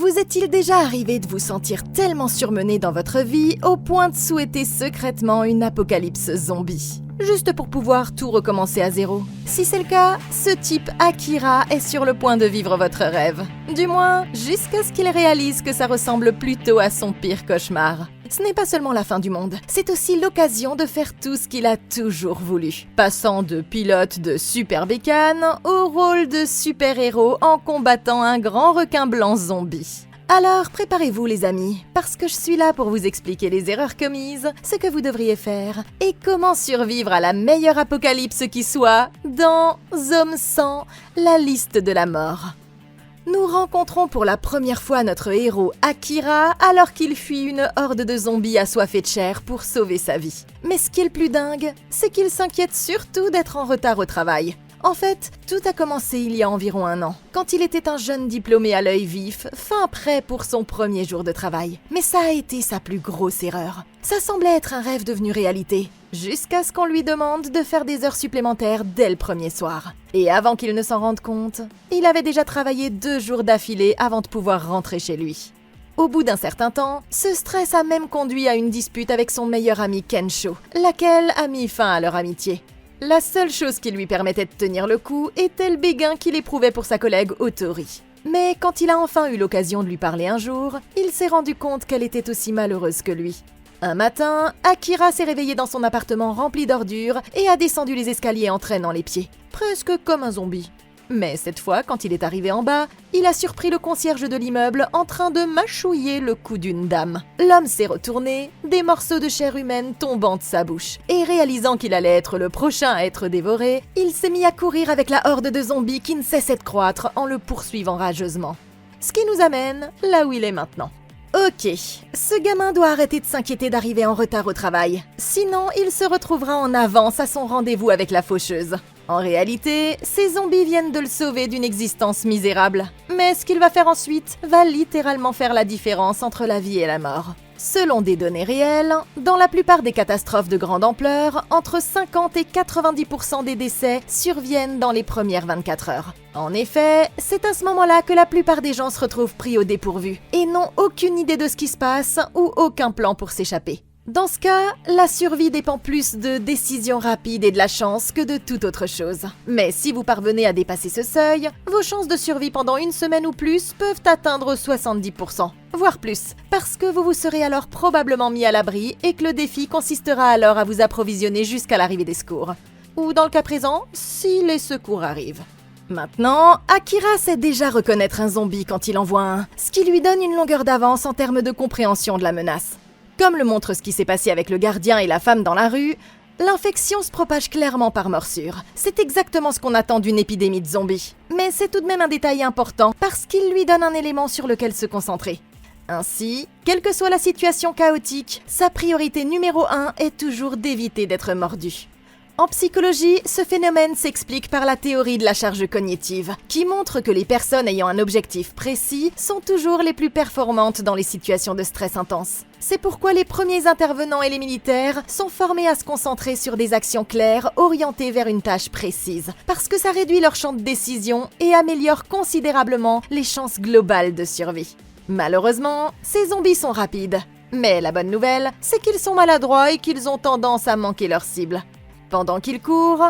Vous est-il déjà arrivé de vous sentir tellement surmené dans votre vie au point de souhaiter secrètement une apocalypse zombie ? Juste pour pouvoir tout recommencer à zéro. Si c'est le cas, ce type Akira est sur le point de vivre votre rêve. Du moins, jusqu'à ce qu'il réalise que ça ressemble plutôt à son pire cauchemar. Ce n'est pas seulement la fin du monde, c'est aussi l'occasion de faire tout ce qu'il a toujours voulu. Passant de pilote de super bécane au rôle de super-héros en combattant un grand requin blanc zombie. Alors, préparez-vous les amis, parce que je suis là pour vous expliquer les erreurs commises, ce que vous devriez faire, et comment survivre à la meilleure apocalypse qui soit dans Homme 100, la liste de la mort. Nous rencontrons pour la première fois notre héros Akira alors qu'il fuit une horde de zombies assoiffés de chair pour sauver sa vie. Mais ce qui est le plus dingue, c'est qu'il s'inquiète surtout d'être en retard au travail. En fait, tout a commencé il y a environ 1 an, quand il était un jeune diplômé à l'œil vif, fin prêt pour son premier jour de travail. Mais ça a été sa plus grosse erreur. Ça semblait être un rêve devenu réalité, jusqu'à ce qu'on lui demande de faire des heures supplémentaires dès le premier soir. Et avant qu'il ne s'en rende compte, il avait déjà travaillé 2 jours d'affilée avant de pouvoir rentrer chez lui. Au bout d'un certain temps, ce stress a même conduit à une dispute avec son meilleur ami Kensho, laquelle a mis fin à leur amitié. La seule chose qui lui permettait de tenir le coup était le béguin qu'il éprouvait pour sa collègue Otori. Mais quand il a enfin eu l'occasion de lui parler un jour, il s'est rendu compte qu'elle était aussi malheureuse que lui. Un matin, Akira s'est réveillé dans son appartement rempli d'ordures et a descendu les escaliers en traînant les pieds, presque comme un zombie. Mais cette fois, quand il est arrivé en bas, il a surpris le concierge de l'immeuble en train de mâchouiller le cou d'une dame. L'homme s'est retourné, des morceaux de chair humaine tombant de sa bouche. Et réalisant qu'il allait être le prochain à être dévoré, il s'est mis à courir avec la horde de zombies qui ne cessait de croître en le poursuivant rageusement. Ce qui nous amène là où il est maintenant. Ok, ce gamin doit arrêter de s'inquiéter d'arriver en retard au travail. Sinon, il se retrouvera en avance à son rendez-vous avec la faucheuse. En réalité, ces zombies viennent de le sauver d'une existence misérable. Mais ce qu'il va faire ensuite va littéralement faire la différence entre la vie et la mort. Selon des données réelles, dans la plupart des catastrophes de grande ampleur, entre 50 et 90% des décès surviennent dans les premières 24 heures. En effet, c'est à ce moment-là que la plupart des gens se retrouvent pris au dépourvu et n'ont aucune idée de ce qui se passe ou aucun plan pour s'échapper. Dans ce cas, la survie dépend plus de décisions rapides et de la chance que de toute autre chose. Mais si vous parvenez à dépasser ce seuil, vos chances de survie pendant 1 semaine ou plus peuvent atteindre 70%, voire plus, parce que vous vous serez alors probablement mis à l'abri et que le défi consistera alors à vous approvisionner jusqu'à l'arrivée des secours. Ou dans le cas présent, si les secours arrivent. Maintenant, Akira sait déjà reconnaître un zombie quand il en voit un, ce qui lui donne une longueur d'avance en termes de compréhension de la menace. Comme le montre ce qui s'est passé avec le gardien et la femme dans la rue, l'infection se propage clairement par morsure. C'est exactement ce qu'on attend d'une épidémie de zombies. Mais c'est tout de même un détail important parce qu'il lui donne un élément sur lequel se concentrer. Ainsi, quelle que soit la situation chaotique, sa priorité numéro 1 est toujours d'éviter d'être mordu. En psychologie, ce phénomène s'explique par la théorie de la charge cognitive, qui montre que les personnes ayant un objectif précis sont toujours les plus performantes dans les situations de stress intense. C'est pourquoi les premiers intervenants et les militaires sont formés à se concentrer sur des actions claires orientées vers une tâche précise, parce que ça réduit leur champ de décision et améliore considérablement les chances globales de survie. Malheureusement, ces zombies sont rapides. Mais la bonne nouvelle, c'est qu'ils sont maladroits et qu'ils ont tendance à manquer leur cible. Pendant qu'il court,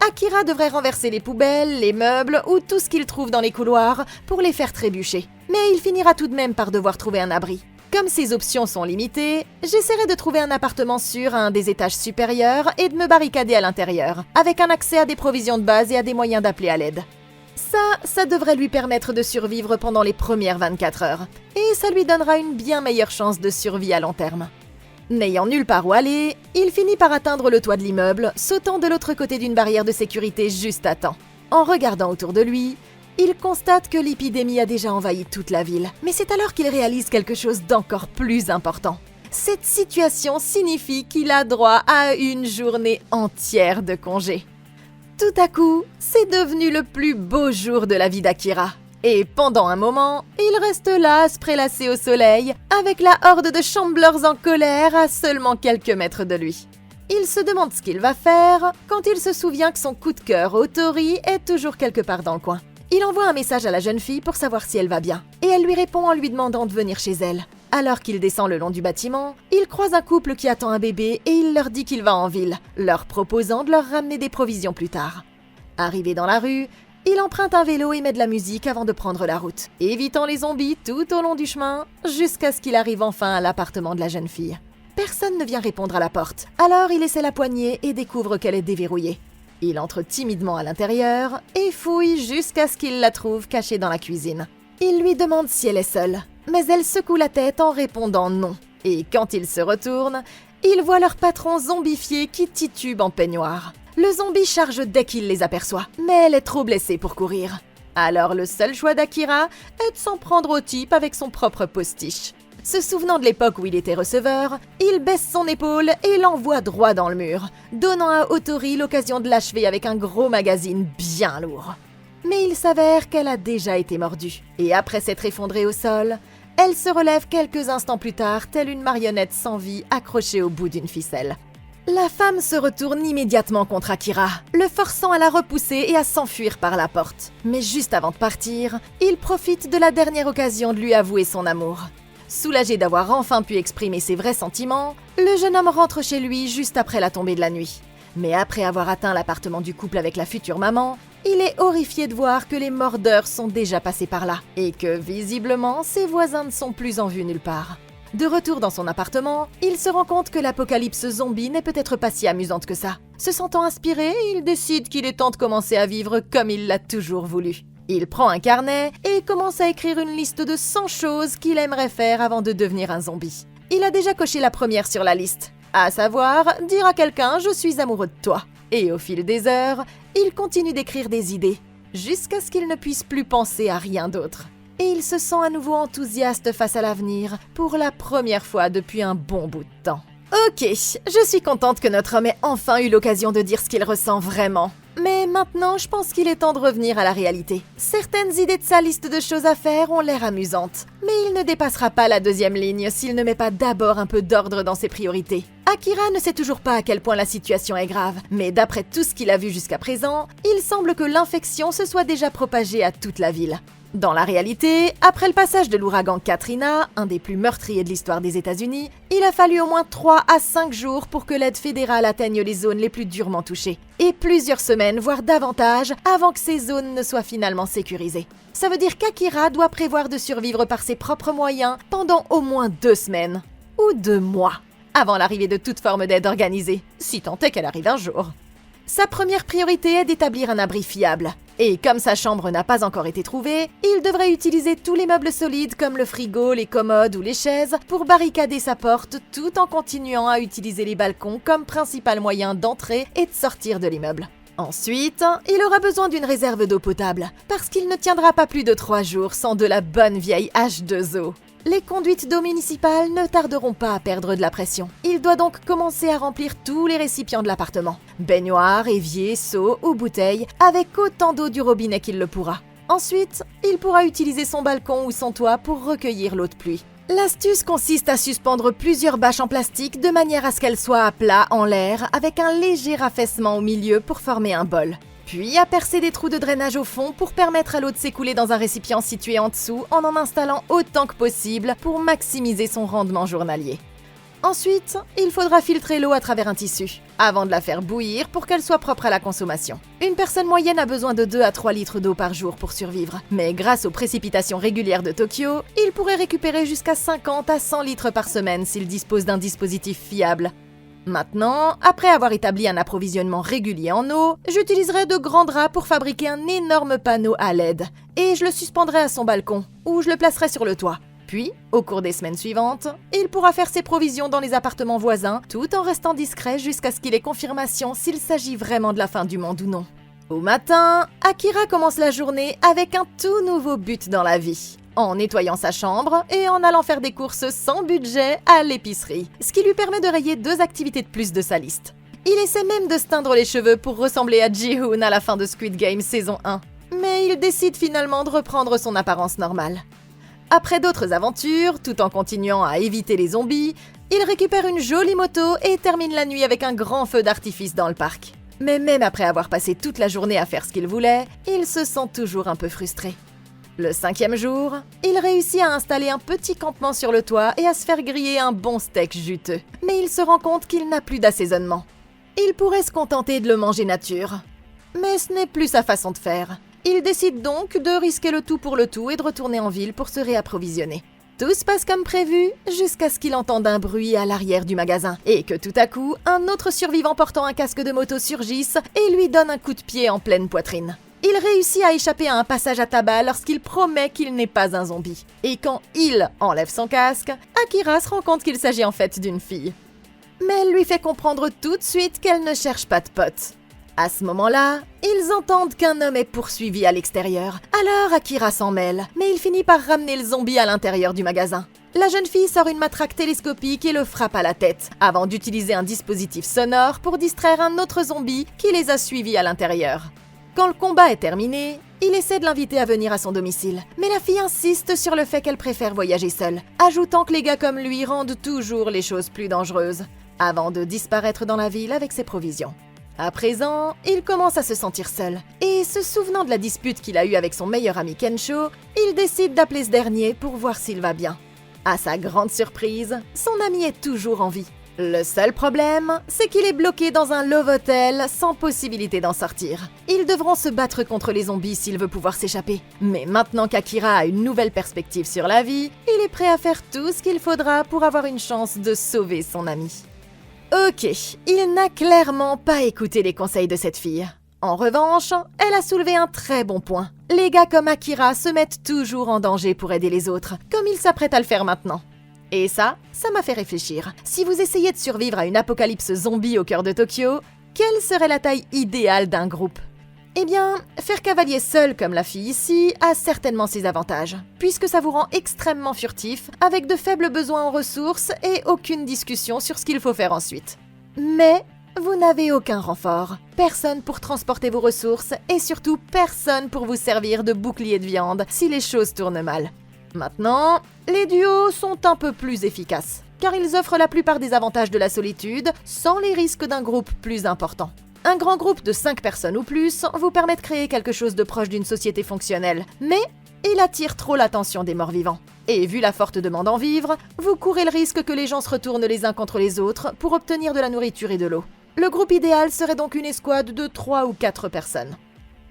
Akira devrait renverser les poubelles, les meubles ou tout ce qu'il trouve dans les couloirs pour les faire trébucher. Mais il finira tout de même par devoir trouver un abri. Comme ses options sont limitées, j'essaierai de trouver un appartement sûr à un des étages supérieurs et de me barricader à l'intérieur, avec un accès à des provisions de base et à des moyens d'appeler à l'aide. Ça devrait lui permettre de survivre pendant les premières 24 heures. Et ça lui donnera une bien meilleure chance de survie à long terme. N'ayant nulle part où aller, il finit par atteindre le toit de l'immeuble, sautant de l'autre côté d'une barrière de sécurité juste à temps. En regardant autour de lui, il constate que l'épidémie a déjà envahi toute la ville. Mais c'est alors qu'il réalise quelque chose d'encore plus important. Cette situation signifie qu'il a droit à une journée entière de congé. Tout à coup, c'est devenu le plus beau jour de la vie d'Akira. Et pendant un moment, il reste là à se prélasser au soleil, avec la horde de chambleurs en colère à seulement quelques mètres de lui. Il se demande ce qu'il va faire quand il se souvient que son coup de cœur Otori est toujours quelque part dans le coin. Il envoie un message à la jeune fille pour savoir si elle va bien, et elle lui répond en lui demandant de venir chez elle. Alors qu'il descend le long du bâtiment, il croise un couple qui attend un bébé et il leur dit qu'il va en ville, leur proposant de leur ramener des provisions plus tard. Arrivé dans la rue, il emprunte un vélo et met de la musique avant de prendre la route, évitant les zombies tout au long du chemin, jusqu'à ce qu'il arrive enfin à l'appartement de la jeune fille. Personne ne vient répondre à la porte, alors il essaie la poignée et découvre qu'elle est déverrouillée. Il entre timidement à l'intérieur et fouille jusqu'à ce qu'il la trouve cachée dans la cuisine. Il lui demande si elle est seule, mais elle secoue la tête en répondant non. Et quand il se retourne, il voit leur patron zombifié qui titube en peignoir. Le zombie charge dès qu'il les aperçoit, mais elle est trop blessée pour courir. Alors le seul choix d'Akira est de s'en prendre au type avec son propre postiche. Se souvenant de l'époque où il était receveur, il baisse son épaule et l'envoie droit dans le mur, donnant à Otori l'occasion de l'achever avec un gros magazine bien lourd. Mais il s'avère qu'elle a déjà été mordue, et après s'être effondrée au sol, elle se relève quelques instants plus tard, telle une marionnette sans vie accrochée au bout d'une ficelle. La femme se retourne immédiatement contre Akira, le forçant à la repousser et à s'enfuir par la porte. Mais juste avant de partir, il profite de la dernière occasion de lui avouer son amour. Soulagé d'avoir enfin pu exprimer ses vrais sentiments, le jeune homme rentre chez lui juste après la tombée de la nuit. Mais après avoir atteint l'appartement du couple avec la future maman, il est horrifié de voir que les mordeurs sont déjà passés par là et que, visiblement, ses voisins ne sont plus en vue nulle part. De retour dans son appartement, il se rend compte que l'apocalypse zombie n'est peut-être pas si amusante que ça. Se sentant inspiré, il décide qu'il est temps de commencer à vivre comme il l'a toujours voulu. Il prend un carnet et commence à écrire une liste de 100 choses qu'il aimerait faire avant de devenir un zombie. Il a déjà coché la première sur la liste, à savoir dire à quelqu'un « je suis amoureux de toi ». Et au fil des heures, il continue d'écrire des idées, jusqu'à ce qu'il ne puisse plus penser à rien d'autre. Et il se sent à nouveau enthousiaste face à l'avenir, pour la première fois depuis un bon bout de temps. Ok, je suis contente que notre homme ait enfin eu l'occasion de dire ce qu'il ressent vraiment. Mais maintenant, je pense qu'il est temps de revenir à la réalité. Certaines idées de sa liste de choses à faire ont l'air amusantes, mais il ne dépassera pas la deuxième ligne s'il ne met pas d'abord un peu d'ordre dans ses priorités. Akira ne sait toujours pas à quel point la situation est grave, mais d'après tout ce qu'il a vu jusqu'à présent, il semble que l'infection se soit déjà propagée à toute la ville. Dans la réalité, après le passage de l'ouragan Katrina, un des plus meurtriers de l'histoire des États-Unis, il a fallu au moins 3 à 5 jours pour que l'aide fédérale atteigne les zones les plus durement touchées, et plusieurs semaines, voire davantage, avant que ces zones ne soient finalement sécurisées. Ça veut dire qu'Akira doit prévoir de survivre par ses propres moyens pendant au moins 2 semaines, ou 2 mois, avant l'arrivée de toute forme d'aide organisée, si tant est qu'elle arrive un jour. Sa première priorité est d'établir un abri fiable. Et comme sa chambre n'a pas encore été trouvée, il devrait utiliser tous les meubles solides comme le frigo, les commodes ou les chaises pour barricader sa porte tout en continuant à utiliser les balcons comme principal moyen d'entrer et de sortir de l'immeuble. Ensuite, il aura besoin d'une réserve d'eau potable, parce qu'il ne tiendra pas plus de 3 jours sans de la bonne vieille H2O. Les conduites d'eau municipales ne tarderont pas à perdre de la pression. Il doit donc commencer à remplir tous les récipients de l'appartement. Baignoire, évier, seau ou bouteille, avec autant d'eau du robinet qu'il le pourra. Ensuite, il pourra utiliser son balcon ou son toit pour recueillir l'eau de pluie. L'astuce consiste à suspendre plusieurs bâches en plastique de manière à ce qu'elles soient à plat en l'air avec un léger affaissement au milieu pour former un bol. Puis à percer des trous de drainage au fond pour permettre à l'eau de s'écouler dans un récipient situé en dessous en installant autant que possible pour maximiser son rendement journalier. Ensuite, il faudra filtrer l'eau à travers un tissu, avant de la faire bouillir pour qu'elle soit propre à la consommation. Une personne moyenne a besoin de 2 à 3 litres d'eau par jour pour survivre, mais grâce aux précipitations régulières de Tokyo, il pourrait récupérer jusqu'à 50 à 100 litres par semaine s'il dispose d'un dispositif fiable. Maintenant, après avoir établi un approvisionnement régulier en eau, j'utiliserai de grands draps pour fabriquer un énorme panneau à LED, et je le suspendrai à son balcon, ou je le placerai sur le toit. Puis, au cours des semaines suivantes, il pourra faire ses provisions dans les appartements voisins, tout en restant discret jusqu'à ce qu'il ait confirmation s'il s'agit vraiment de la fin du monde ou non. Au matin, Akira commence la journée avec un tout nouveau but dans la vie. En nettoyant sa chambre et en allant faire des courses sans budget à l'épicerie, ce qui lui permet de rayer 2 activités de plus de sa liste. Il essaie même de se teindre les cheveux pour ressembler à Ji-hoon à la fin de Squid Game saison 1, mais il décide finalement de reprendre son apparence normale. Après d'autres aventures, tout en continuant à éviter les zombies, il récupère une jolie moto et termine la nuit avec un grand feu d'artifice dans le parc. Mais même après avoir passé toute la journée à faire ce qu'il voulait, il se sent toujours un peu frustré. Le 5e jour, il réussit à installer un petit campement sur le toit et à se faire griller un bon steak juteux. Mais il se rend compte qu'il n'a plus d'assaisonnement. Il pourrait se contenter de le manger nature. Mais ce n'est plus sa façon de faire. Il décide donc de risquer le tout pour le tout et de retourner en ville pour se réapprovisionner. Tout se passe comme prévu jusqu'à ce qu'il entende un bruit à l'arrière du magasin et que tout à coup, un autre survivant portant un casque de moto surgisse et lui donne un coup de pied en pleine poitrine. Il réussit à échapper à un passage à tabac lorsqu'il promet qu'il n'est pas un zombie. Et quand il enlève son casque, Akira se rend compte qu'il s'agit en fait d'une fille. Mais elle lui fait comprendre tout de suite qu'elle ne cherche pas de pote. À ce moment-là, ils entendent qu'un homme est poursuivi à l'extérieur. Alors Akira s'en mêle, mais il finit par ramener le zombie à l'intérieur du magasin. La jeune fille sort une matraque télescopique et le frappe à la tête, avant d'utiliser un dispositif sonore pour distraire un autre zombie qui les a suivis à l'intérieur. Quand le combat est terminé, il essaie de l'inviter à venir à son domicile. Mais la fille insiste sur le fait qu'elle préfère voyager seule, ajoutant que les gars comme lui rendent toujours les choses plus dangereuses, avant de disparaître dans la ville avec ses provisions. À présent, il commence à se sentir seul, et se souvenant de la dispute qu'il a eue avec son meilleur ami Kensho, il décide d'appeler ce dernier pour voir s'il va bien. À sa grande surprise, son ami est toujours en vie. Le seul problème, c'est qu'il est bloqué dans un love hotel sans possibilité d'en sortir. Ils devront se battre contre les zombies s'il veut pouvoir s'échapper. Mais maintenant qu'Akira a une nouvelle perspective sur la vie, il est prêt à faire tout ce qu'il faudra pour avoir une chance de sauver son ami. Ok, il n'a clairement pas écouté les conseils de cette fille. En revanche, elle a soulevé un très bon point. Les gars comme Akira se mettent toujours en danger pour aider les autres, comme il s'apprête à le faire maintenant. Et ça m'a fait réfléchir. Si vous essayez de survivre à une apocalypse zombie au cœur de Tokyo, quelle serait la taille idéale d'un groupe ? Eh bien, faire cavalier seul comme la fille ici a certainement ses avantages, puisque ça vous rend extrêmement furtif, avec de faibles besoins en ressources et aucune discussion sur ce qu'il faut faire ensuite. Mais vous n'avez aucun renfort, personne pour transporter vos ressources et surtout personne pour vous servir de bouclier de viande si les choses tournent mal. Maintenant, les duos sont un peu plus efficaces, car ils offrent la plupart des avantages de la solitude sans les risques d'un groupe plus important. Un grand groupe de 5 personnes ou plus vous permet de créer quelque chose de proche d'une société fonctionnelle, mais il attire trop l'attention des morts-vivants. Et vu la forte demande en vivres, vous courez le risque que les gens se retournent les uns contre les autres pour obtenir de la nourriture et de l'eau. Le groupe idéal serait donc une escouade de 3 ou 4 personnes.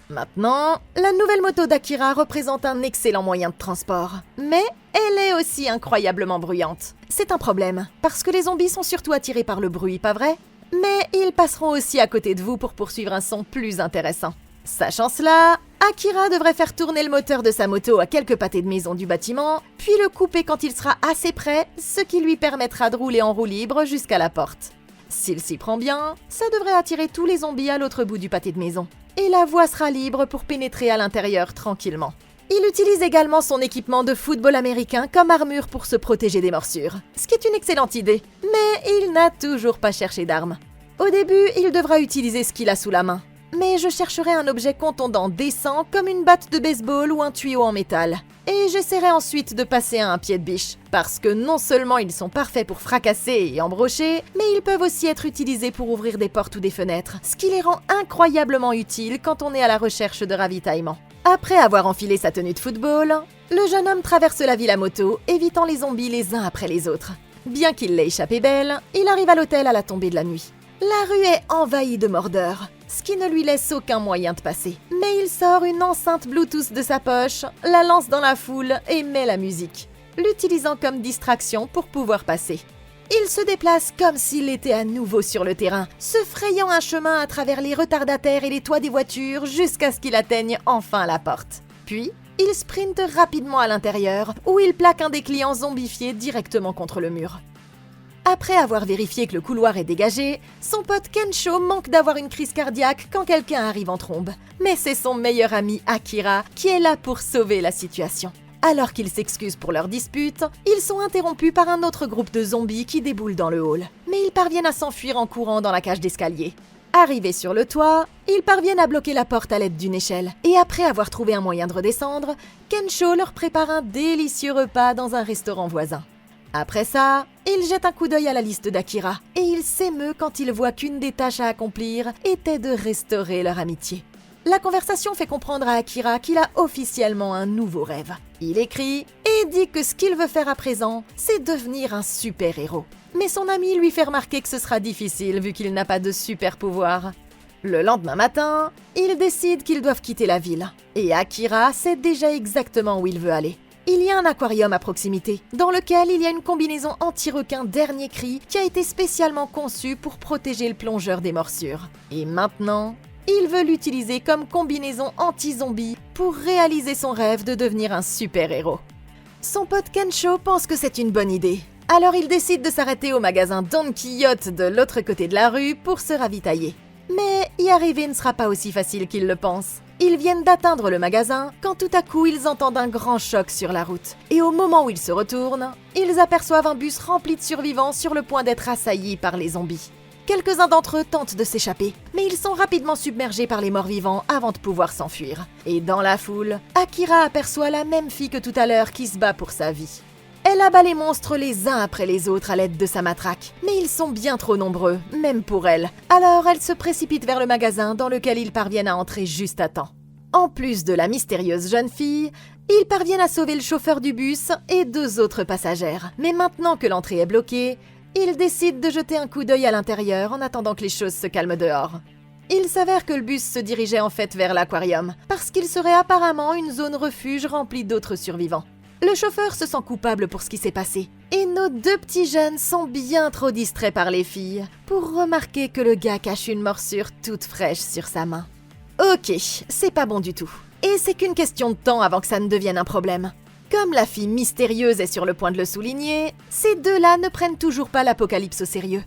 Maintenant, la nouvelle moto d'Akira représente un excellent moyen de transport, mais elle est aussi incroyablement bruyante. C'est un problème, parce que les zombies sont surtout attirés par le bruit, pas vrai ? Mais ils passeront aussi à côté de vous pour poursuivre un son plus intéressant. Sachant cela, Akira devrait faire tourner le moteur de sa moto à quelques pâtés de maison du bâtiment, puis le couper quand il sera assez près, ce qui lui permettra de rouler en roue libre jusqu'à la porte. S'il s'y prend bien, ça devrait attirer tous les zombies à l'autre bout du pâté de maison. Et la voie sera libre pour pénétrer à l'intérieur tranquillement. Il utilise également son équipement de football américain comme armure pour se protéger des morsures, ce qui est une excellente idée, mais il n'a toujours pas cherché d'armes. Au début, il devra utiliser ce qu'il a sous la main, mais je chercherai un objet contondant décent comme une batte de baseball ou un tuyau en métal. Et j'essaierai ensuite de passer à un pied de biche, parce que non seulement ils sont parfaits pour fracasser et embrocher, mais ils peuvent aussi être utilisés pour ouvrir des portes ou des fenêtres, ce qui les rend incroyablement utiles quand on est à la recherche de ravitaillement. Après avoir enfilé sa tenue de football, le jeune homme traverse la ville à moto, évitant les zombies les uns après les autres. Bien qu'il l'ait échappé belle, il arrive à l'hôtel à la tombée de la nuit. La rue est envahie de mordeurs, ce qui ne lui laisse aucun moyen de passer. Mais il sort une enceinte Bluetooth de sa poche, la lance dans la foule et met la musique, l'utilisant comme distraction pour pouvoir passer. Il se déplace comme s'il était à nouveau sur le terrain, se frayant un chemin à travers les retardataires et les toits des voitures jusqu'à ce qu'il atteigne enfin la porte. Puis, il sprinte rapidement à l'intérieur, où il plaque un des clients zombifiés directement contre le mur. Après avoir vérifié que le couloir est dégagé, son pote Kensho manque d'avoir une crise cardiaque quand quelqu'un arrive en trombe. Mais c'est son meilleur ami Akira qui est là pour sauver la situation. Alors qu'ils s'excusent pour leur dispute, ils sont interrompus par un autre groupe de zombies qui déboule dans le hall. Mais ils parviennent à s'enfuir en courant dans la cage d'escalier. Arrivés sur le toit, ils parviennent à bloquer la porte à l'aide d'une échelle. Et après avoir trouvé un moyen de redescendre, Kensho leur prépare un délicieux repas dans un restaurant voisin. Après ça, il jette un coup d'œil à la liste d'Akira et il s'émeut quand il voit qu'une des tâches à accomplir était de restaurer leur amitié. La conversation fait comprendre à Akira qu'il a officiellement un nouveau rêve. Il écrit et dit que ce qu'il veut faire à présent, c'est devenir un super-héros. Mais son ami lui fait remarquer que ce sera difficile vu qu'il n'a pas de super-pouvoir. Le lendemain matin, ils décident qu'ils doivent quitter la ville. Et Akira sait déjà exactement où il veut aller. Il y a un aquarium à proximité, dans lequel il y a une combinaison anti-requin dernier cri qui a été spécialement conçue pour protéger le plongeur des morsures. Et maintenant, il veut l'utiliser comme combinaison anti-zombie pour réaliser son rêve de devenir un super-héros. Son pote Kensho pense que c'est une bonne idée. Alors il décide de s'arrêter au magasin Don Quichotte de l'autre côté de la rue pour se ravitailler. Mais y arriver ne sera pas aussi facile qu'ils le pensent. Ils viennent d'atteindre le magasin quand tout à coup ils entendent un grand choc sur la route. Et au moment où ils se retournent, ils aperçoivent un bus rempli de survivants sur le point d'être assaillis par les zombies. Quelques-uns d'entre eux tentent de s'échapper, mais ils sont rapidement submergés par les morts-vivants avant de pouvoir s'enfuir. Et dans la foule, Akira aperçoit la même fille que tout à l'heure qui se bat pour sa vie. Elle abat les monstres les uns après les autres à l'aide de sa matraque, mais ils sont bien trop nombreux, même pour elle. Alors elle se précipite vers le magasin dans lequel ils parviennent à entrer juste à temps. En plus de la mystérieuse jeune fille, ils parviennent à sauver le chauffeur du bus et 2 autres passagères. Mais maintenant que l'entrée est bloquée, ils décident de jeter un coup d'œil à l'intérieur en attendant que les choses se calment dehors. Il s'avère que le bus se dirigeait en fait vers l'aquarium, parce qu'il serait apparemment une zone refuge remplie d'autres survivants. Le chauffeur se sent coupable pour ce qui s'est passé, et nos 2 petits jeunes sont bien trop distraits par les filles pour remarquer que le gars cache une morsure toute fraîche sur sa main. Ok, c'est pas bon du tout. Et c'est qu'une question de temps avant que ça ne devienne un problème. Comme la fille mystérieuse est sur le point de le souligner, ces 2-là ne prennent toujours pas l'apocalypse au sérieux.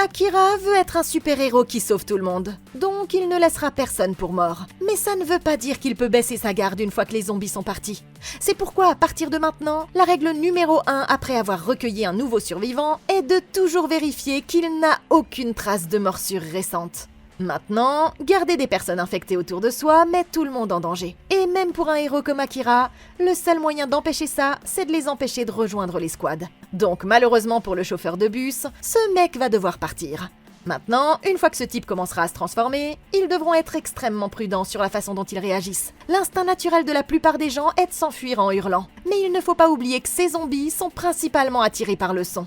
Akira veut être un super-héros qui sauve tout le monde, donc il ne laissera personne pour mort. Mais ça ne veut pas dire qu'il peut baisser sa garde une fois que les zombies sont partis. C'est pourquoi, à partir de maintenant, la règle numéro 1 après avoir recueilli un nouveau survivant est de toujours vérifier qu'il n'a aucune trace de morsure récente. Maintenant, garder des personnes infectées autour de soi met tout le monde en danger. Et même pour un héros comme Akira, le seul moyen d'empêcher ça, c'est de les empêcher de rejoindre les squads. Donc malheureusement pour le chauffeur de bus, ce mec va devoir partir. Maintenant, une fois que ce type commencera à se transformer, ils devront être extrêmement prudents sur la façon dont ils réagissent. L'instinct naturel de la plupart des gens est de s'enfuir en hurlant. Mais il ne faut pas oublier que ces zombies sont principalement attirés par le son.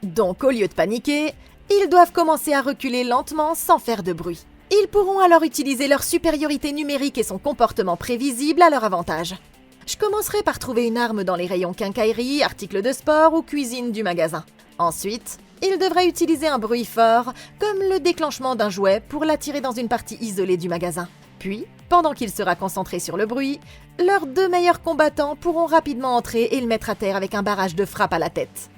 Donc au lieu de paniquer, ils doivent commencer à reculer lentement sans faire de bruit. Ils pourront alors utiliser leur supériorité numérique et son comportement prévisible à leur avantage. Je commencerai par trouver une arme dans les rayons quincaillerie, articles de sport ou cuisine du magasin. Ensuite, ils devraient utiliser un bruit fort, comme le déclenchement d'un jouet pour l'attirer dans une partie isolée du magasin. Puis, pendant qu'il sera concentré sur le bruit, leurs 2 meilleurs combattants pourront rapidement entrer et le mettre à terre avec un barrage de frappe à la tête.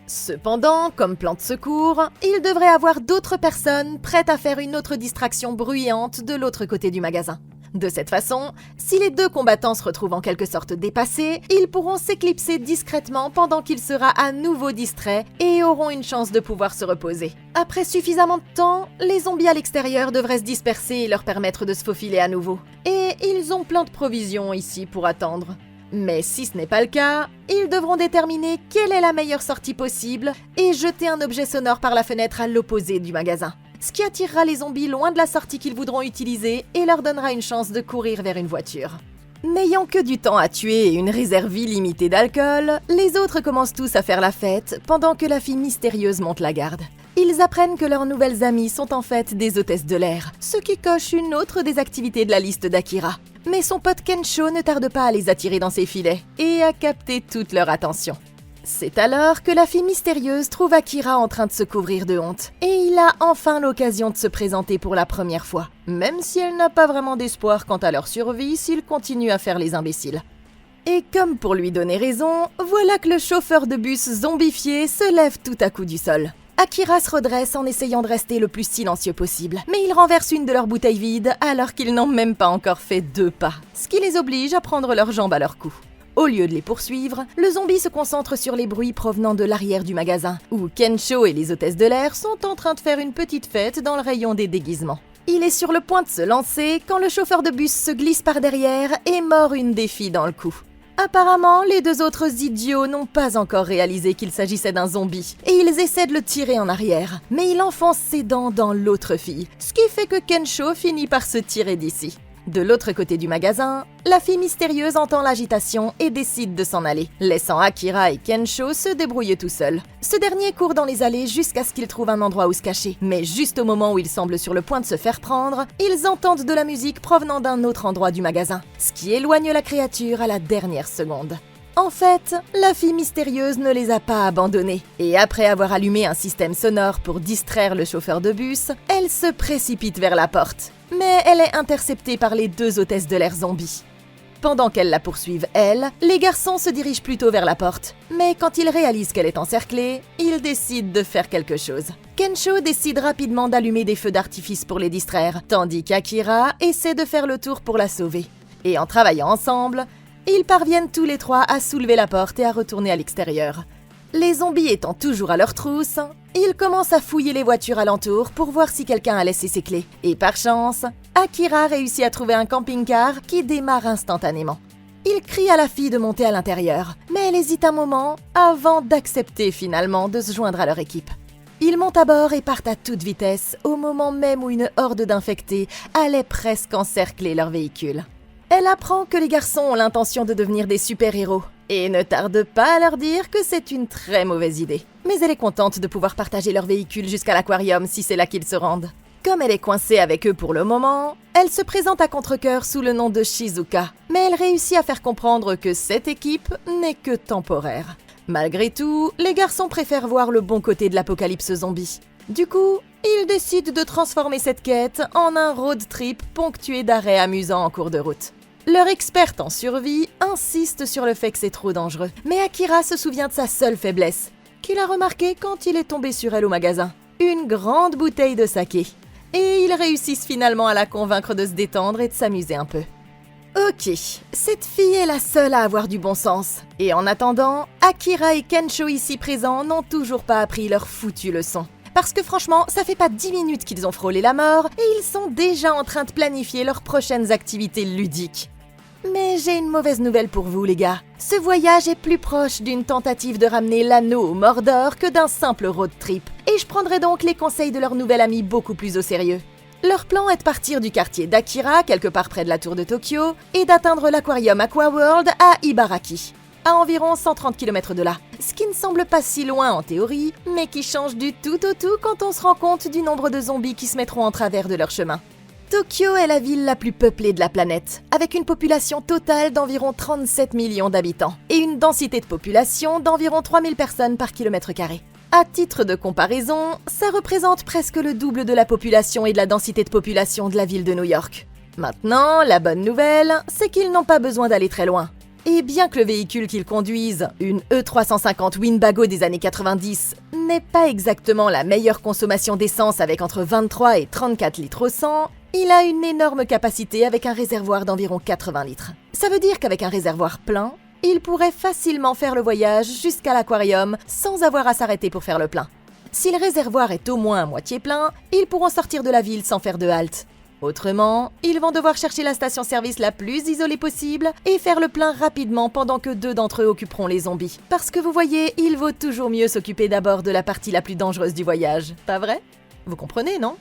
Cependant, comme plan de secours, il devrait avoir d'autres personnes prêtes à faire une autre distraction bruyante de l'autre côté du magasin. De cette façon, si les 2 combattants se retrouvent en quelque sorte dépassés, ils pourront s'éclipser discrètement pendant qu'il sera à nouveau distrait et auront une chance de pouvoir se reposer. Après suffisamment de temps, les zombies à l'extérieur devraient se disperser et leur permettre de se faufiler à nouveau. Et ils ont plein de provisions ici pour attendre. Mais si ce n'est pas le cas, ils devront déterminer quelle est la meilleure sortie possible et jeter un objet sonore par la fenêtre à l'opposé du magasin. Ce qui attirera les zombies loin de la sortie qu'ils voudront utiliser et leur donnera une chance de courir vers une voiture. N'ayant que du temps à tuer et une réserve illimitée d'alcool, les autres commencent tous à faire la fête pendant que la fille mystérieuse monte la garde. Ils apprennent que leurs nouvelles amies sont en fait des hôtesses de l'air, ce qui coche une autre des activités de la liste d'Akira. Mais son pote Kensho ne tarde pas à les attirer dans ses filets et à capter toute leur attention. C'est alors que la fille mystérieuse trouve Akira en train de se couvrir de honte, et il a enfin l'occasion de se présenter pour la première fois, même si elle n'a pas vraiment d'espoir quant à leur survie s'ils continuent à faire les imbéciles. Et comme pour lui donner raison, voilà que le chauffeur de bus zombifié se lève tout à coup du sol. Akira se redresse en essayant de rester le plus silencieux possible, mais il renverse une de leurs bouteilles vides alors qu'ils n'ont même pas encore fait 2 pas, ce qui les oblige à prendre leurs jambes à leur cou. Au lieu de les poursuivre, le zombie se concentre sur les bruits provenant de l'arrière du magasin, où Kensho et les hôtesses de l'air sont en train de faire une petite fête dans le rayon des déguisements. Il est sur le point de se lancer quand le chauffeur de bus se glisse par derrière et mord une des filles dans le cou. Apparemment, les deux autres idiots n'ont pas encore réalisé qu'il s'agissait d'un zombie, et ils essaient de le tirer en arrière, mais il enfonce ses dents dans l'autre fille, ce qui fait que Kensho finit par se tirer d'ici. De l'autre côté du magasin, la fille mystérieuse entend l'agitation et décide de s'en aller, laissant Akira et Kensho se débrouiller tout seuls. Ce dernier court dans les allées jusqu'à ce qu'il trouve un endroit où se cacher, mais juste au moment où il semble sur le point de se faire prendre, ils entendent de la musique provenant d'un autre endroit du magasin, ce qui éloigne la créature à la dernière seconde. En fait, la fille mystérieuse ne les a pas abandonnés, et après avoir allumé un système sonore pour distraire le chauffeur de bus, elle se précipite vers la porte. Mais elle est interceptée par les deux hôtesses de l'air zombie. Pendant qu'elles la poursuivent, elle, les garçons se dirigent plutôt vers la porte. Mais quand ils réalisent qu'elle est encerclée, ils décident de faire quelque chose. Kensho décide rapidement d'allumer des feux d'artifice pour les distraire, tandis qu'Akira essaie de faire le tour pour la sauver. Et en travaillant ensemble, ils parviennent tous les trois à soulever la porte et à retourner à l'extérieur. Les zombies étant toujours à leur trousse, ils commencent à fouiller les voitures alentour pour voir si quelqu'un a laissé ses clés. Et par chance, Akira réussit à trouver un camping-car qui démarre instantanément. Il crie à la fille de monter à l'intérieur, mais elle hésite un moment avant d'accepter finalement de se joindre à leur équipe. Ils montent à bord et partent à toute vitesse au moment même où une horde d'infectés allait presque encercler leur véhicule. Elle apprend que les garçons ont l'intention de devenir des super-héros et ne tarde pas à leur dire que c'est une très mauvaise idée. Mais elle est contente de pouvoir partager leur véhicule jusqu'à l'aquarium si c'est là qu'ils se rendent. Comme elle est coincée avec eux pour le moment, elle se présente à contre-cœur sous le nom de Shizuka, mais elle réussit à faire comprendre que cette équipe n'est que temporaire. Malgré tout, les garçons préfèrent voir le bon côté de l'apocalypse zombie. Du coup, ils décident de transformer cette quête en un road trip ponctué d'arrêts amusants en cours de route. Leur experte en survie insiste sur le fait que c'est trop dangereux, mais Akira se souvient de sa seule faiblesse, qu'il a remarqué quand il est tombé sur elle au magasin. Une grande bouteille de saké. Et ils réussissent finalement à la convaincre de se détendre et de s'amuser un peu. Ok, cette fille est la seule à avoir du bon sens. Et en attendant, Akira et Kensho ici présents n'ont toujours pas appris leur foutue leçon. Parce que franchement, ça fait pas 10 minutes qu'ils ont frôlé la mort et ils sont déjà en train de planifier leurs prochaines activités ludiques. Mais j'ai une mauvaise nouvelle pour vous les gars. Ce voyage est plus proche d'une tentative de ramener l'anneau au Mordor que d'un simple road trip. Et je prendrai donc les conseils de leur nouvel ami beaucoup plus au sérieux. Leur plan est de partir du quartier d'Akira, quelque part près de la tour de Tokyo, et d'atteindre l'aquarium Aquaworld à Ibaraki, à environ 130 km de là. Ce qui ne semble pas si loin en théorie, mais qui change du tout au tout quand on se rend compte du nombre de zombies qui se mettront en travers de leur chemin. Tokyo est la ville la plus peuplée de la planète, avec une population totale d'environ 37 millions d'habitants, et une densité de population d'environ 3000 personnes par kilomètre carré. À titre de comparaison, ça représente presque le double de la population et de la densité de population de la ville de New York. Maintenant, la bonne nouvelle, c'est qu'ils n'ont pas besoin d'aller très loin. Et bien que le véhicule qu'ils conduisent, une E350 Winnebago des années 90, n'ait pas exactement la meilleure consommation d'essence avec entre 23 et 34 litres au 100, il a une énorme capacité avec un réservoir d'environ 80 litres. Ça veut dire qu'avec un réservoir plein, il pourrait facilement faire le voyage jusqu'à l'aquarium sans avoir à s'arrêter pour faire le plein. Si le réservoir est au moins à moitié plein, ils pourront sortir de la ville sans faire de halte. Autrement, ils vont devoir chercher la station-service la plus isolée possible et faire le plein rapidement pendant que 2 d'entre eux occuperont les zombies. Parce que vous voyez, il vaut toujours mieux s'occuper d'abord de la partie la plus dangereuse du voyage, pas vrai? Vous comprenez, non?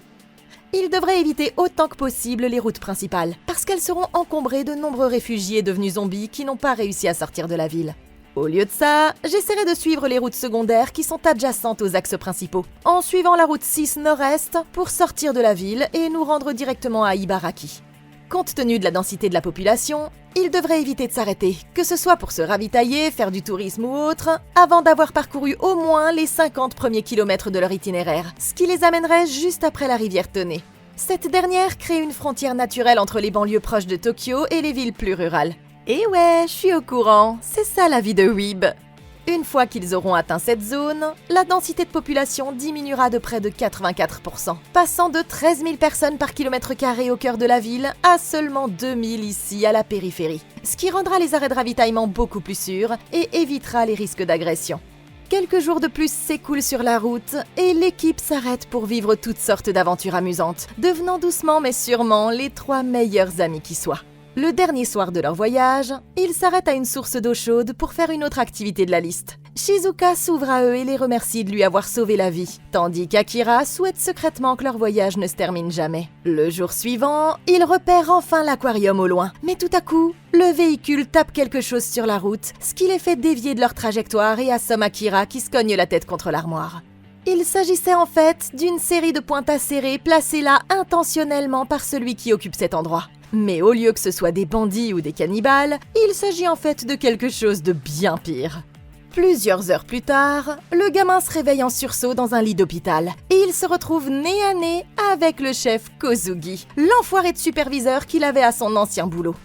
Ils devraient éviter autant que possible les routes principales, parce qu'elles seront encombrées de nombreux réfugiés devenus zombies qui n'ont pas réussi à sortir de la ville. Au lieu de ça, j'essaierai de suivre les routes secondaires qui sont adjacentes aux axes principaux, en suivant la route 6 nord-est pour sortir de la ville et nous rendre directement à Ibaraki. Compte tenu de la densité de la population, ils devraient éviter de s'arrêter, que ce soit pour se ravitailler, faire du tourisme ou autre, avant d'avoir parcouru au moins les 50 premiers kilomètres de leur itinéraire, ce qui les amènerait juste après la rivière Tone. Cette dernière crée une frontière naturelle entre les banlieues proches de Tokyo et les villes plus rurales. Et ouais, je suis au courant, c'est ça la vie de Weeb. Une fois qu'ils auront atteint cette zone, la densité de population diminuera de près de 84%, passant de 13 000 personnes par kilomètre carré au cœur de la ville à seulement 2 000 ici à la périphérie, ce qui rendra les arrêts de ravitaillement beaucoup plus sûrs et évitera les risques d'agression. Quelques jours de plus s'écoulent sur la route et l'équipe s'arrête pour vivre toutes sortes d'aventures amusantes, devenant doucement mais sûrement les 3 meilleurs amis qui soient. Le dernier soir de leur voyage, ils s'arrêtent à une source d'eau chaude pour faire une autre activité de la liste. Shizuka s'ouvre à eux et les remercie de lui avoir sauvé la vie, tandis qu'Akira souhaite secrètement que leur voyage ne se termine jamais. Le jour suivant, ils repèrent enfin l'aquarium au loin. Mais tout à coup, le véhicule tape quelque chose sur la route, ce qui les fait dévier de leur trajectoire et assomme Akira qui se cogne la tête contre l'armoire. Il s'agissait en fait d'une série de pointes acérées placées là intentionnellement par celui qui occupe cet endroit. Mais au lieu que ce soit des bandits ou des cannibales, il s'agit en fait de quelque chose de bien pire. Plusieurs heures plus tard, le gamin se réveille en sursaut dans un lit d'hôpital et il se retrouve nez à nez avec le chef Kozugi, l'enfoiré de superviseur qu'il avait à son ancien boulot.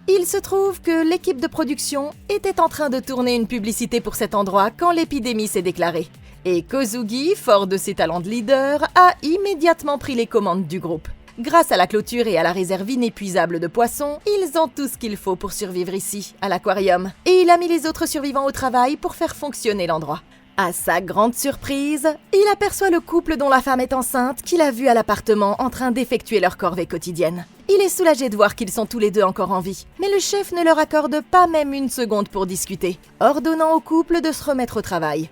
Il se trouve que l'équipe de production était en train de tourner une publicité pour cet endroit quand l'épidémie s'est déclarée. Et Kozugi, fort de ses talents de leader, a immédiatement pris les commandes du groupe. Grâce à la clôture et à la réserve inépuisable de poissons, ils ont tout ce qu'il faut pour survivre ici, à l'aquarium. Et il a mis les autres survivants au travail pour faire fonctionner l'endroit. À sa grande surprise, il aperçoit le couple dont la femme est enceinte qu'il a vu à l'appartement en train d'effectuer leur corvée quotidienne. Il est soulagé de voir qu'ils sont tous les deux encore en vie, mais le chef ne leur accorde pas même une seconde pour discuter, ordonnant au couple de se remettre au travail.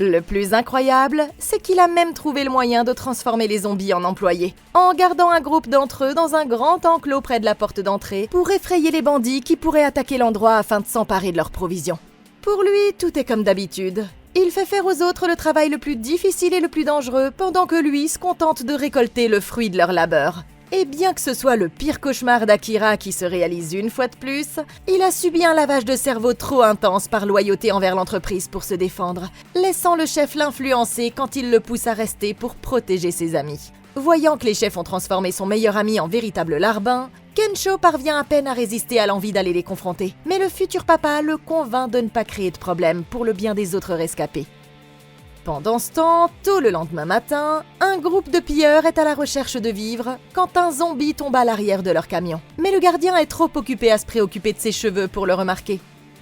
Le plus incroyable, c'est qu'il a même trouvé le moyen de transformer les zombies en employés, en gardant un groupe d'entre eux dans un grand enclos près de la porte d'entrée pour effrayer les bandits qui pourraient attaquer l'endroit afin de s'emparer de leurs provisions. Pour lui, tout est comme d'habitude. Il fait faire aux autres le travail le plus difficile et le plus dangereux pendant que lui se contente de récolter le fruit de leur labeur. Et bien que ce soit le pire cauchemar d'Akira qui se réalise une fois de plus, il a subi un lavage de cerveau trop intense par loyauté envers l'entreprise pour se défendre, laissant le chef l'influencer quand il le pousse à rester pour protéger ses amis. Voyant que les chefs ont transformé son meilleur ami en véritable larbin, Kensho parvient à peine à résister à l'envie d'aller les confronter. Mais le futur papa le convainc de ne pas créer de problème pour le bien des autres rescapés. Pendant ce temps, tôt le lendemain matin, un groupe de pilleurs est à la recherche de vivres quand un zombie tombe à l'arrière de leur camion. Mais le gardien est trop occupé à se préoccuper de ses cheveux pour le remarquer.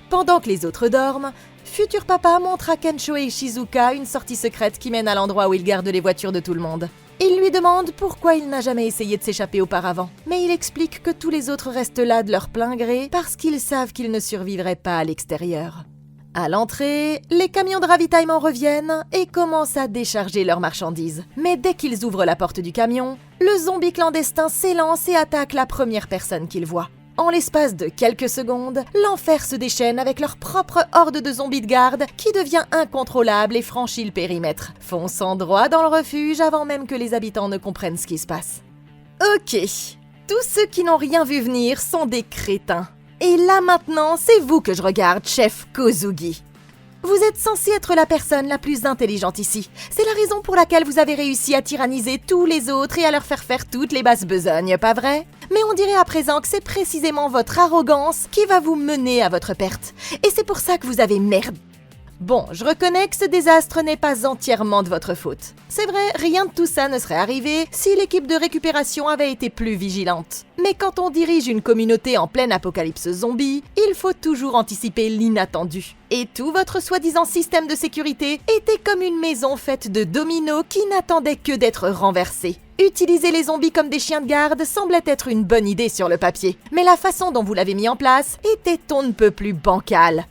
Pendant que les autres dorment, futur papa montre à Kensho et Shizuka une sortie secrète qui mène à l'endroit où il garde les voitures de tout le monde. Il lui demande pourquoi il n'a jamais essayé de s'échapper auparavant, mais il explique que tous les autres restent là de leur plein gré parce qu'ils savent qu'ils ne survivraient pas à l'extérieur. À l'entrée, les camions de ravitaillement reviennent et commencent à décharger leurs marchandises. Mais dès qu'ils ouvrent la porte du camion, le zombie clandestin s'élance et attaque la première personne qu'il voit. En l'espace de quelques secondes, l'enfer se déchaîne avec leur propre horde de zombies de garde qui devient incontrôlable et franchit le périmètre, fonçant droit dans le refuge avant même que les habitants ne comprennent ce qui se passe. Ok, tous ceux qui n'ont rien vu venir sont des crétins. Et là maintenant, c'est vous que je regarde, chef Kozugi. Vous êtes censé être la personne la plus intelligente ici. C'est la raison pour laquelle vous avez réussi à tyranniser tous les autres et à leur faire toutes les basses besognes, pas vrai? Mais on dirait à présent que c'est précisément votre arrogance qui va vous mener à votre perte. Et c'est pour ça que vous avez merdé. Bon, je reconnais que ce désastre n'est pas entièrement de votre faute. C'est vrai, rien de tout ça ne serait arrivé si l'équipe de récupération avait été plus vigilante. Mais quand on dirige une communauté en pleine apocalypse zombie, il faut toujours anticiper l'inattendu. Et tout votre soi-disant système de sécurité était comme une maison faite de dominos qui n'attendait que d'être renversée. Utiliser les zombies comme des chiens de garde semblait être une bonne idée sur le papier, mais la façon dont vous l'avez mis en place était on ne peut plus bancale.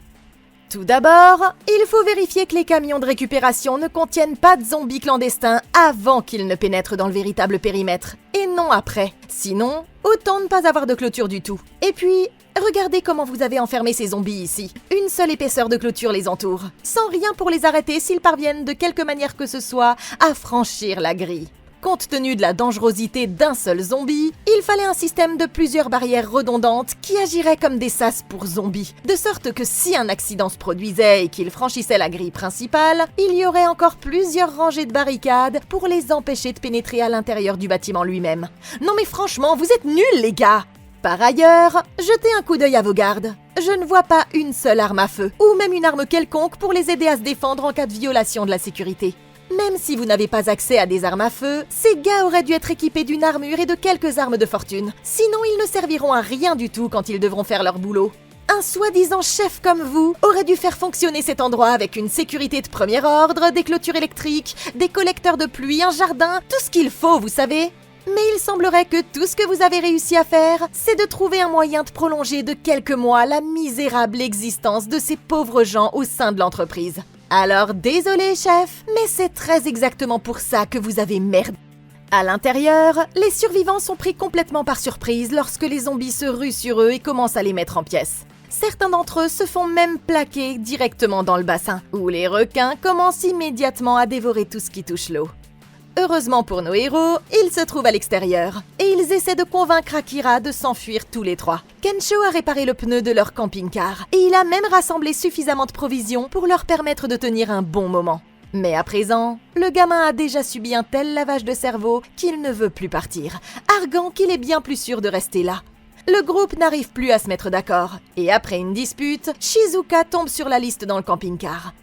Tout d'abord, il faut vérifier que les camions de récupération ne contiennent pas de zombies clandestins avant qu'ils ne pénètrent dans le véritable périmètre, et non après. Sinon, autant ne pas avoir de clôture du tout. Et puis, regardez comment vous avez enfermé ces zombies ici. Une seule épaisseur de clôture les entoure, sans rien pour les arrêter s'ils parviennent de quelque manière que ce soit à franchir la grille. Compte tenu de la dangerosité d'un seul zombie, il fallait un système de plusieurs barrières redondantes qui agiraient comme des sas pour zombies, de sorte que si un accident se produisait et qu'ils franchissaient la grille principale, il y aurait encore plusieurs rangées de barricades pour les empêcher de pénétrer à l'intérieur du bâtiment lui-même. Non mais franchement, vous êtes nuls les gars! Par ailleurs, jetez un coup d'œil à vos gardes. Je ne vois pas une seule arme à feu, ou même une arme quelconque pour les aider à se défendre en cas de violation de la sécurité. Même si vous n'avez pas accès à des armes à feu, ces gars auraient dû être équipés d'une armure et de quelques armes de fortune. Sinon, ils ne serviront à rien du tout quand ils devront faire leur boulot. Un soi-disant chef comme vous aurait dû faire fonctionner cet endroit avec une sécurité de premier ordre, des clôtures électriques, des collecteurs de pluie, un jardin, tout ce qu'il faut, vous savez. Mais il semblerait que tout ce que vous avez réussi à faire, c'est de trouver un moyen de prolonger de quelques mois la misérable existence de ces pauvres gens au sein de l'entreprise. Alors désolé chef, mais c'est très exactement pour ça que vous avez merdé. À l'intérieur, les survivants sont pris complètement par surprise lorsque les zombies se ruent sur eux et commencent à les mettre en pièces. Certains d'entre eux se font même plaquer directement dans le bassin, où les requins commencent immédiatement à dévorer tout ce qui touche l'eau. Heureusement pour nos héros, ils se trouvent à l'extérieur, et ils essaient de convaincre Akira de s'enfuir tous les trois. Kensho a réparé le pneu de leur camping-car, et il a même rassemblé suffisamment de provisions pour leur permettre de tenir un bon moment. Mais à présent, le gamin a déjà subi un tel lavage de cerveau qu'il ne veut plus partir, arguant qu'il est bien plus sûr de rester là. Le groupe n'arrive plus à se mettre d'accord, et après une dispute, Shizuka tombe sur la liste dans le camping-car.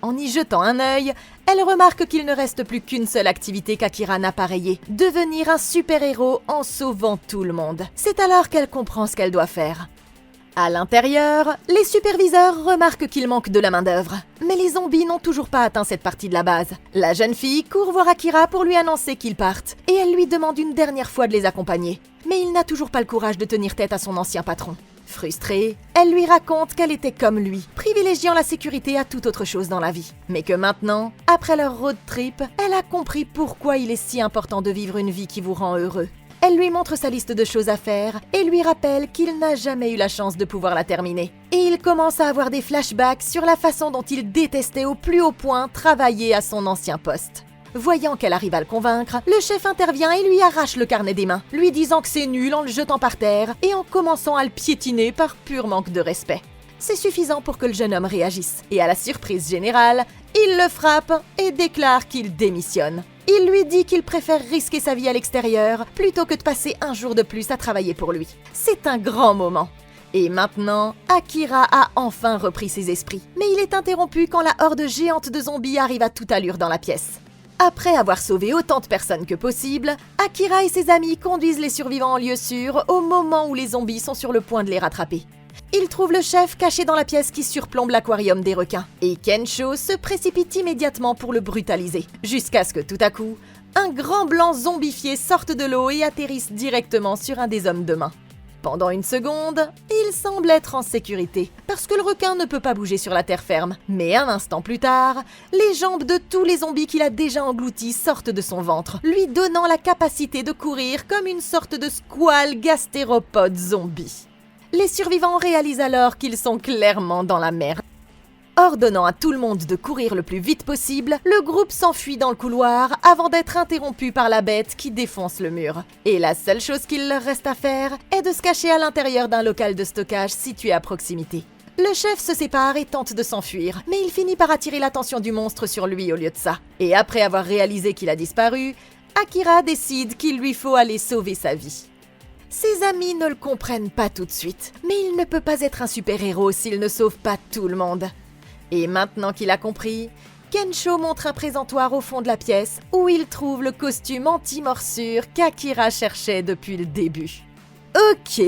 En y jetant un œil, elle remarque qu'il ne reste plus qu'une seule activité qu'Akira n'a pas rayée, devenir un super-héros en sauvant tout le monde. C'est alors qu'elle comprend ce qu'elle doit faire. À l'intérieur, les superviseurs remarquent qu'il manque de la main-d'œuvre. Mais les zombies n'ont toujours pas atteint cette partie de la base. La jeune fille court voir Akira pour lui annoncer qu'ils partent, et elle lui demande une dernière fois de les accompagner. Mais il n'a toujours pas le courage de tenir tête à son ancien patron. Frustrée, elle lui raconte qu'elle était comme lui, privilégiant la sécurité à toute autre chose dans la vie. Mais que maintenant, après leur road trip, elle a compris pourquoi il est si important de vivre une vie qui vous rend heureux. Elle lui montre sa liste de choses à faire et lui rappelle qu'il n'a jamais eu la chance de pouvoir la terminer. Et il commence à avoir des flashbacks sur la façon dont il détestait au plus haut point travailler à son ancien poste. Voyant qu'elle arrive à le convaincre, le chef intervient et lui arrache le carnet des mains, lui disant que c'est nul en le jetant par terre et en commençant à le piétiner par pur manque de respect. C'est suffisant pour que le jeune homme réagisse, et à la surprise générale, il le frappe et déclare qu'il démissionne. Il lui dit qu'il préfère risquer sa vie à l'extérieur plutôt que de passer un jour de plus à travailler pour lui. C'est un grand moment. Et maintenant, Akira a enfin repris ses esprits. Mais il est interrompu quand la horde géante de zombies arrive à toute allure dans la pièce. Après avoir sauvé autant de personnes que possible, Akira et ses amis conduisent les survivants en lieu sûr au moment où les zombies sont sur le point de les rattraper. Ils trouvent le chef caché dans la pièce qui surplombe l'aquarium des requins, et Kensho se précipite immédiatement pour le brutaliser, jusqu'à ce que tout à coup, un grand blanc zombifié sorte de l'eau et atterrisse directement sur un des hommes de main. Pendant une seconde, il semble être en sécurité, parce que le requin ne peut pas bouger sur la terre ferme. Mais un instant plus tard, les jambes de tous les zombies qu'il a déjà engloutis sortent de son ventre, lui donnant la capacité de courir comme une sorte de squale gastéropode zombie. Les survivants réalisent alors qu'ils sont clairement dans la merde. Ordonnant à tout le monde de courir le plus vite possible, le groupe s'enfuit dans le couloir avant d'être interrompu par la bête qui défonce le mur. Et la seule chose qu'il leur reste à faire est de se cacher à l'intérieur d'un local de stockage situé à proximité. Le chef se sépare et tente de s'enfuir, mais il finit par attirer l'attention du monstre sur lui au lieu de ça. Et après avoir réalisé qu'il a disparu, Akira décide qu'il lui faut aller sauver sa vie. Ses amis ne le comprennent pas tout de suite, mais il ne peut pas être un super-héros s'il ne sauve pas tout le monde. Et maintenant qu'il a compris, Kensho montre un présentoir au fond de la pièce où il trouve le costume anti-morsure qu'Akira cherchait depuis le début. Ok,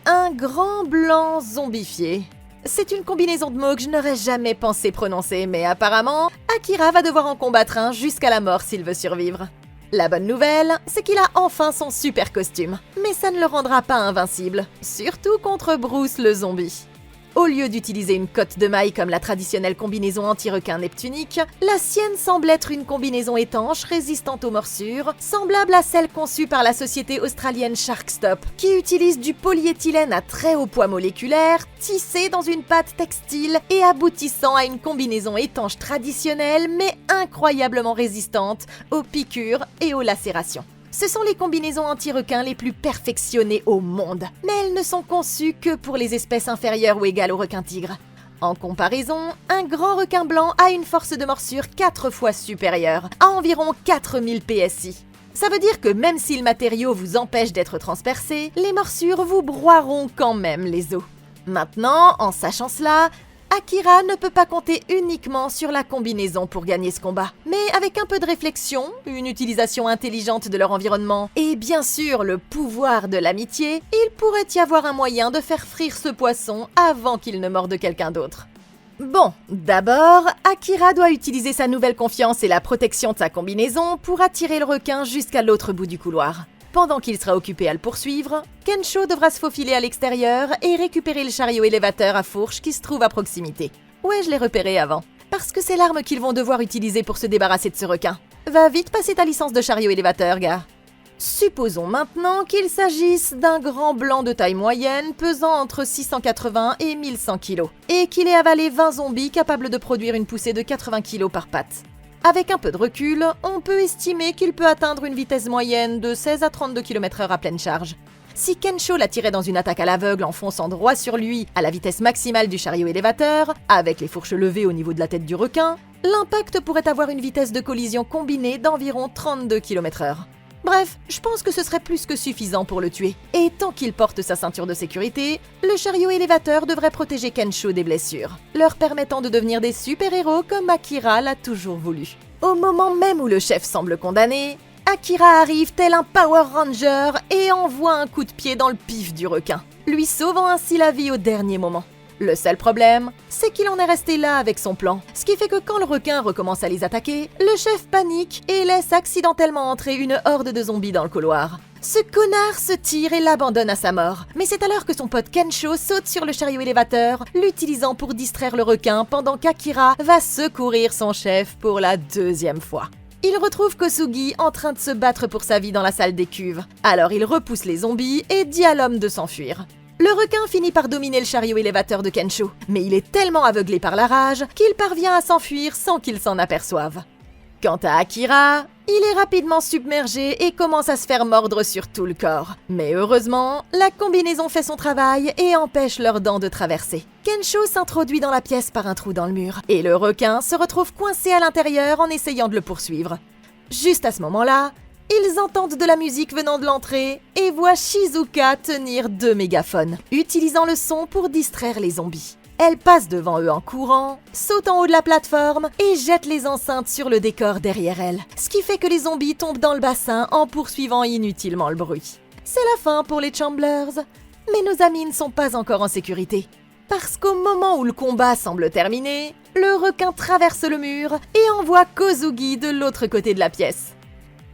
un grand blanc zombifié. C'est une combinaison de mots que je n'aurais jamais pensé prononcer, mais apparemment, Akira va devoir en combattre un jusqu'à la mort s'il veut survivre. La bonne nouvelle, c'est qu'il a enfin son super costume, mais ça ne le rendra pas invincible, surtout contre Bruce le zombie. Au lieu d'utiliser une cotte de maille comme la traditionnelle combinaison anti-requin neptunique, la sienne semble être une combinaison étanche résistante aux morsures, semblable à celle conçue par la société australienne Sharkstop, qui utilise du polyéthylène à très haut poids moléculaire, tissé dans une pâte textile et aboutissant à une combinaison étanche traditionnelle mais incroyablement résistante aux piqûres et aux lacérations. Ce sont les combinaisons anti-requins les plus perfectionnées au monde, mais elles ne sont conçues que pour les espèces inférieures ou égales au requin-tigre. En comparaison, un grand requin blanc a une force de morsure 4 fois supérieure, à environ 4000 PSI. Ça veut dire que même si le matériau vous empêche d'être transpercé, les morsures vous broieront quand même les os. Maintenant, en sachant cela, Akira ne peut pas compter uniquement sur la combinaison pour gagner ce combat. Mais avec un peu de réflexion, une utilisation intelligente de leur environnement et bien sûr le pouvoir de l'amitié, il pourrait y avoir un moyen de faire frire ce poisson avant qu'il ne morde quelqu'un d'autre. Bon, d'abord, Akira doit utiliser sa nouvelle confiance et la protection de sa combinaison pour attirer le requin jusqu'à l'autre bout du couloir. Pendant qu'il sera occupé à le poursuivre, Kensho devra se faufiler à l'extérieur et récupérer le chariot élévateur à fourche qui se trouve à proximité. Ouais, je l'ai repéré avant. Parce que c'est l'arme qu'ils vont devoir utiliser pour se débarrasser de ce requin. Va vite passer ta licence de chariot élévateur, gars. Supposons maintenant qu'il s'agisse d'un grand blanc de taille moyenne pesant entre 680 et 1100 kg et qu'il ait avalé 20 zombies capables de produire une poussée de 80 kg par patte. Avec un peu de recul, on peut estimer qu'il peut atteindre une vitesse moyenne de 16 à 32 km/h à pleine charge. Si Kensho l'attirait dans une attaque à l'aveugle en fonçant droit sur lui à la vitesse maximale du chariot élévateur, avec les fourches levées au niveau de la tête du requin, l'impact pourrait avoir une vitesse de collision combinée d'environ 32 km/h. Bref, je pense que ce serait plus que suffisant pour le tuer. Et tant qu'il porte sa ceinture de sécurité, le chariot élévateur devrait protéger Kensho des blessures, leur permettant de devenir des super-héros comme Akira l'a toujours voulu. Au moment même où le chef semble condamné, Akira arrive tel un Power Ranger et envoie un coup de pied dans le pif du requin, lui sauvant ainsi la vie au dernier moment. Le seul problème, c'est qu'il en est resté là avec son plan, ce qui fait que quand le requin recommence à les attaquer, le chef panique et laisse accidentellement entrer une horde de zombies dans le couloir. Ce connard se tire et l'abandonne à sa mort, mais c'est alors que son pote Kensho saute sur le chariot élévateur, l'utilisant pour distraire le requin pendant qu'Akira va secourir son chef pour la deuxième fois. Il retrouve Kosugi en train de se battre pour sa vie dans la salle des cuves, alors il repousse les zombies et dit à l'homme de s'enfuir. Le requin finit par dominer le chariot élévateur de Kensho, mais il est tellement aveuglé par la rage qu'il parvient à s'enfuir sans qu'il s'en aperçoive. Quant à Akira, il est rapidement submergé et commence à se faire mordre sur tout le corps. Mais heureusement, la combinaison fait son travail et empêche leurs dents de traverser. Kensho s'introduit dans la pièce par un trou dans le mur, et le requin se retrouve coincé à l'intérieur en essayant de le poursuivre. Juste à ce moment-là, ils entendent de la musique venant de l'entrée et voient Shizuka tenir 2 mégaphones, utilisant le son pour distraire les zombies. Elle passe devant eux en courant, saute en haut de la plateforme et jette les enceintes sur le décor derrière elle, ce qui fait que les zombies tombent dans le bassin en poursuivant inutilement le bruit. C'est la fin pour les Chamblers, mais nos amis ne sont pas encore en sécurité. Parce qu'au moment où le combat semble terminé, le requin traverse le mur et envoie Kosugi de l'autre côté de la pièce.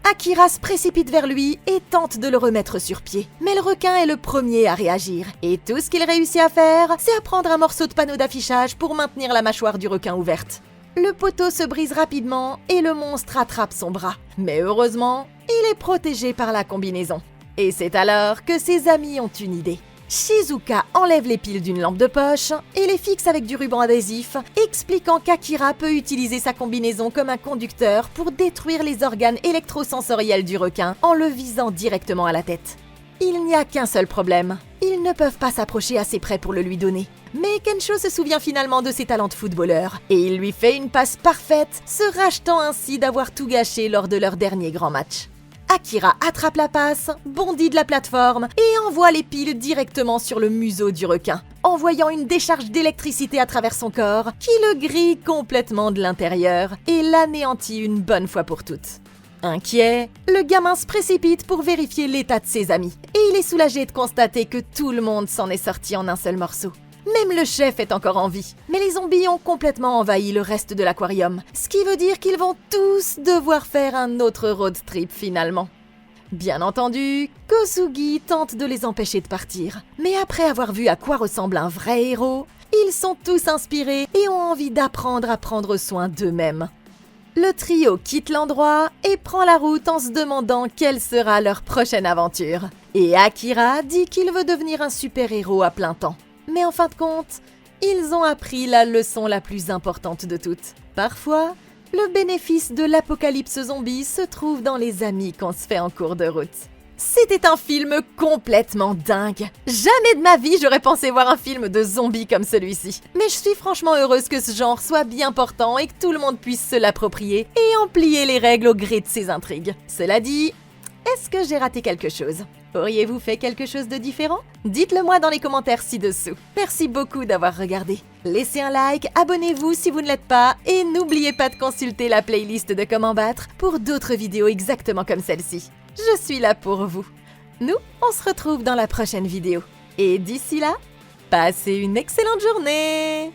Akira se précipite vers lui et tente de le remettre sur pied. Mais le requin est le premier à réagir. Et tout ce qu'il réussit à faire, c'est à prendre un morceau de panneau d'affichage pour maintenir la mâchoire du requin ouverte. Le poteau se brise rapidement et le monstre attrape son bras. Mais heureusement, il est protégé par la combinaison. Et c'est alors que ses amis ont une idée. Shizuka enlève les piles d'une lampe de poche et les fixe avec du ruban adhésif, expliquant qu'Akira peut utiliser sa combinaison comme un conducteur pour détruire les organes électrosensoriels du requin en le visant directement à la tête. Il n'y a qu'un seul problème, ils ne peuvent pas s'approcher assez près pour le lui donner. Mais Kensho se souvient finalement de ses talents de footballeur et il lui fait une passe parfaite, se rachetant ainsi d'avoir tout gâché lors de leur dernier grand match. Akira attrape la passe, bondit de la plateforme et envoie les piles directement sur le museau du requin, envoyant une décharge d'électricité à travers son corps qui le grille complètement de l'intérieur et l'anéantit une bonne fois pour toutes. Inquiet, le gamin se précipite pour vérifier l'état de ses amis et il est soulagé de constater que tout le monde s'en est sorti en un seul morceau. Même le chef est encore en vie, mais les zombies ont complètement envahi le reste de l'aquarium, ce qui veut dire qu'ils vont tous devoir faire un autre road trip finalement. Bien entendu, Kosugi tente de les empêcher de partir, mais après avoir vu à quoi ressemble un vrai héros, ils sont tous inspirés et ont envie d'apprendre à prendre soin d'eux-mêmes. Le trio quitte l'endroit et prend la route en se demandant quelle sera leur prochaine aventure. Et Akira dit qu'il veut devenir un super-héros à plein temps. Mais en fin de compte, ils ont appris la leçon la plus importante de toutes. Parfois, le bénéfice de l'apocalypse zombie se trouve dans les amis qu'on se fait en cours de route. C'était un film complètement dingue. Jamais de ma vie j'aurais pensé voir un film de zombies comme celui-ci. Mais je suis franchement heureuse que ce genre soit bien portant et que tout le monde puisse se l'approprier et en plier les règles au gré de ses intrigues. Cela dit, est-ce que j'ai raté quelque chose ? Auriez-vous fait quelque chose de différent ? Dites-le moi dans les commentaires ci-dessous. Merci beaucoup d'avoir regardé. Laissez un like, abonnez-vous si vous ne l'êtes pas et n'oubliez pas de consulter la playlist de Comment Battre pour d'autres vidéos exactement comme celle-ci. Je suis là pour vous. Nous, on se retrouve dans la prochaine vidéo. Et d'ici là, passez une excellente journée!